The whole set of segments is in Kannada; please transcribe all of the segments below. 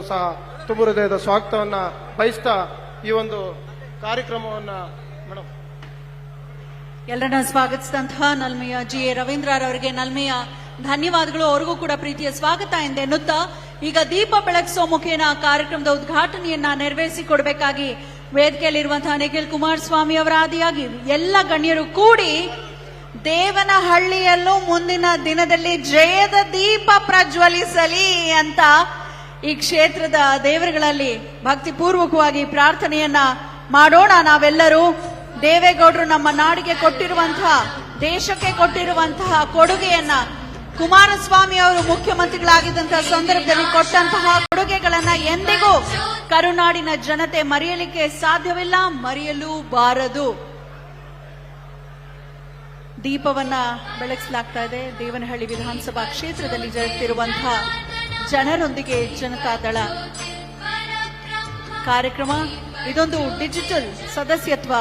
ಸಹ ತುಂಬ ಹೃದಯದ ಸ್ವಾಗತವನ್ನ ಬಯಸ್ತಾ ಈ ಒಂದು ಕಾರ್ಯಕ್ರಮವನ್ನ ಮೇಡಮ್ ಎಲ್ಲರನ್ನ ಸ್ವಾಗತಿಸಿದಂತಹ ನಲ್ಮೆಯ ಜಿ.ಎ. ರವೀಂದ್ರರವರಿಗೆ ನಲ್ಮೆಯ ಧನ್ಯವಾದಗಳು. ಅವರಿಗೂ ಕೂಡ ಪ್ರೀತಿಯ ಸ್ವಾಗತ ಎಂದೆನ್ನುತ್ತಾ ಈಗ ದೀಪ ಬೆಳಗಿಸೋ ಮುಖೇನ ಕಾರ್ಯಕ್ರಮದ ಉದ್ಘಾಟನೆಯನ್ನ ನೆರವೇರಿಸಿಕೊಡಬೇಕಾಗಿ ವೇದಿಕೆಯಲ್ಲಿರುವಂತಹ ನಿಖಿಲ್ ಕುಮಾರಸ್ವಾಮಿ ಅವರ ಆದಿಯಾಗಿ ಎಲ್ಲ ಗಣ್ಯರು ಕೂಡಿ ದೇವನಹಳ್ಳಿಯಲ್ಲೂ ಮುಂದಿನ ದಿನದಲ್ಲಿ ಜಯದ ದೀಪ ಪ್ರಜ್ವಲಿಸಲಿ ಅಂತ ಈ ಕ್ಷೇತ್ರದ ದೇವರುಗಳಲ್ಲಿ ಭಕ್ತಿಪೂರ್ವಕವಾಗಿ ಪ್ರಾರ್ಥನೆಯನ್ನ ಮಾಡೋಣ. ನಾವೆಲ್ಲರೂ ದೇವೇಗೌಡರು ನಮ್ಮ ನಾಡಿಗೆ ಕೊಟ್ಟಿರುವಂತಹ, ದೇಶಕ್ಕೆ ಕೊಟ್ಟಿರುವಂತಹ ಕೊಡುಗೆಯನ್ನ, ಕುಮಾರಸ್ವಾಮಿ ಅವರು ಮುಖ್ಯಮಂತ್ರಿಗಳಾಗಿದ್ದಂತಹ ಸಂದರ್ಭದಲ್ಲಿ ಕೊಟ್ಟಂತಹ ಕೊಡುಗೆಗಳನ್ನ ಎಂದಿಗೂ ಕರುನಾಡಿನ ಜನತೆ ಮರೆಯಲಿಕ್ಕೆ ಸಾಧ್ಯವಿಲ್ಲ, ಮರೆಯಲು ಬಾರದು. ದೀಪವನ್ನ ಬೆಳಗಿಸಲಾಗ್ತಾ ಇದೆ. ದೇವನಹಳ್ಳಿ ವಿಧಾನಸಭಾ ಕ್ಷೇತ್ರದಲ್ಲಿ ಜರುಗುತ್ತಿರುವಂತಹ ಜನರೊಂದಿಗೆ ಜನತಾದಳ ಕಾರ್ಯಕ್ರಮ. ಇದೊಂದು ಡಿಜಿಟಲ್ ಸದಸ್ಯತ್ವ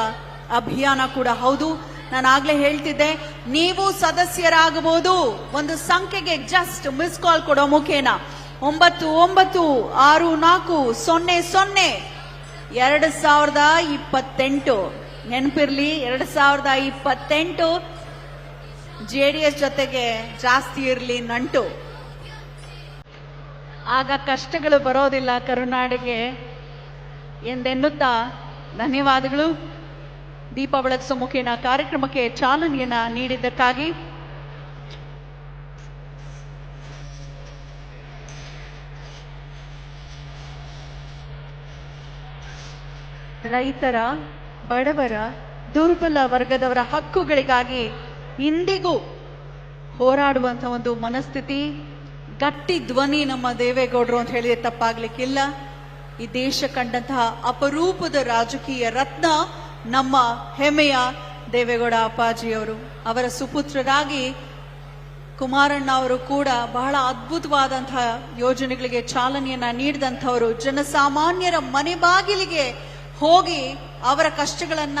ಅಭಿಯಾನ ಕೂಡ ಹೌದು. ನಾನು ಆಗ್ಲೇ ಹೇಳ್ತಿದ್ದೆ, ನೀವು ಸದಸ್ಯರಾಗಬಹುದು. ಒಂದು ಸಂಖ್ಯೆಗೆ ಜಸ್ಟ್ ಮಿಸ್ ಕಾಲ್ ಕೊಡೋ ಮುಖೇನ 9964002028 ನೆನಪಿರ್ಲಿ. 2028 JDS ಜೊತೆಗೆ ಜಾಸ್ತಿ ಇರಲಿ ನಂಟು. ಆಗ ಕಷ್ಟಗಳು ಬರೋದಿಲ್ಲ ಕರುನಾಡಿಗೆ ಎಂದೆನ್ನುತ್ತಾ ಧನ್ಯವಾದಗಳು. ದೀಪ ಬೆಳಗಿಸೋ ಮುಖೇನ ಕಾರ್ಯಕ್ರಮಕ್ಕೆ ಚಾಲನೆಯನ್ನ ನೀಡಿದ್ದಕ್ಕಾಗಿ. ರೈತರ, ಬಡವರ, ದುರ್ಬಲ ವರ್ಗದವರ ಹಕ್ಕುಗಳಿಗಾಗಿ ಇಂದಿಗೂ ಹೋರಾಡುವಂತಹ ಒಂದು ಮನಸ್ಥಿತಿ, ಗಟ್ಟಿ ಧ್ವನಿ ನಮ್ಮ ದೇವೇಗೌಡರು ಅಂತ ಹೇಳಿದ್ರೆ ತಪ್ಪಾಗ್ಲಿಕ್ಕಿಲ್ಲ. ಈ ದೇಶ ಕಂಡಂತಹ ಅಪರೂಪದ ರಾಜಕೀಯ ರತ್ನ ನಮ್ಮ ಹೆಮ್ಮೆಯ ದೇವೇಗೌಡ ಅಪ್ಪಾಜಿಯವರು. ಅವರ ಸುಪುತ್ರರಾಗಿ ಕುಮಾರಣ್ಣ ಅವರು ಕೂಡ ಬಹಳ ಅದ್ಭುತವಾದಂತಹ ಯೋಜನೆಗಳಿಗೆ ಚಾಲನೆಯನ್ನ ನೀಡಿದಂಥವರು. ಜನಸಾಮಾನ್ಯರ ಮನೆ ಬಾಗಿಲಿಗೆ ಹೋಗಿ ಅವರ ಕಷ್ಟಗಳನ್ನ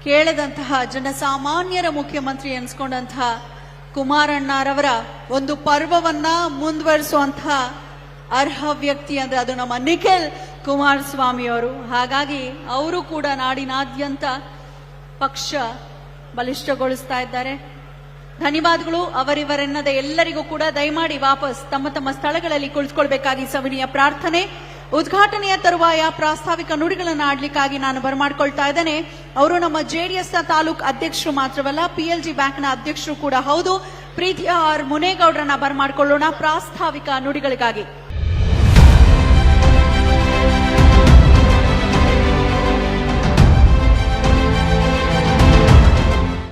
ಕೇಳದಂತಹ, ಜನಸಾಮಾನ್ಯರ ಮುಖ್ಯಮಂತ್ರಿ ಎನ್ಸ್ಕೊಂಡಂತಹ ಕುಮಾರಣ್ಣರವರ ಒಂದು ಪರ್ವವನ್ನ ಮುಂದುವರಿಸುವಂತಹ ಅರ್ಹ ವ್ಯಕ್ತಿ ಅಂದ್ರೆ ಅದು ನಮ್ಮ ನಿಖಿಲ್ ಕುಮಾರಸ್ವಾಮಿ ಅವರು. ಹಾಗಾಗಿ ಅವರು ಕೂಡ ನಾಡಿನಾದ್ಯಂತ ಪಕ್ಷ ಬಲಿಷ್ಠಗೊಳಿಸ್ತಾ ಇದ್ದಾರೆ. ಧನ್ಯವಾದಗಳು. ಅವರಿವರೆನ್ನದ ಎಲ್ಲರಿಗೂ ಕೂಡ ದಯಮಾಡಿ ವಾಪಸ್ ತಮ್ಮ ತಮ್ಮ ಸ್ಥಳಗಳಲ್ಲಿ ಕುಳಿತುಕೊಳ್ಬೇಕಾಗಿ ಸವಿನೀಯ ಪ್ರಾರ್ಥನೆ. ಉದ್ಘಾಟನೆಯ ತರುವಾಯ ಪ್ರಾಸ್ತಾವಿಕ ನುಡಿಗಳನ್ನು ಆಡ್ಲಿಕ್ಕಾಗಿ ನಾನು ಬರಮಾಡ್ಕೊಳ್ತಾ ಇದ್ದೇನೆ. ಅವರು ನಮ್ಮ JDS ನ ತಾಲೂಕ್ ಅಧ್ಯಕ್ಷರು ಮಾತ್ರವಲ್ಲ, PLG ಬ್ಯಾಂಕ್ನ ಅಧ್ಯಕ್ಷರು ಕೂಡ ಹೌದು. ಪ್ರೀತಿಯ ಆರ್ ಮುನೇಗೌಡರನ್ನ ಬರಮಾಡ್ಕೊಳ್ಳೋಣ ಪ್ರಾಸ್ತಾವಿಕ ನುಡಿಗಳಿಗಾಗಿ.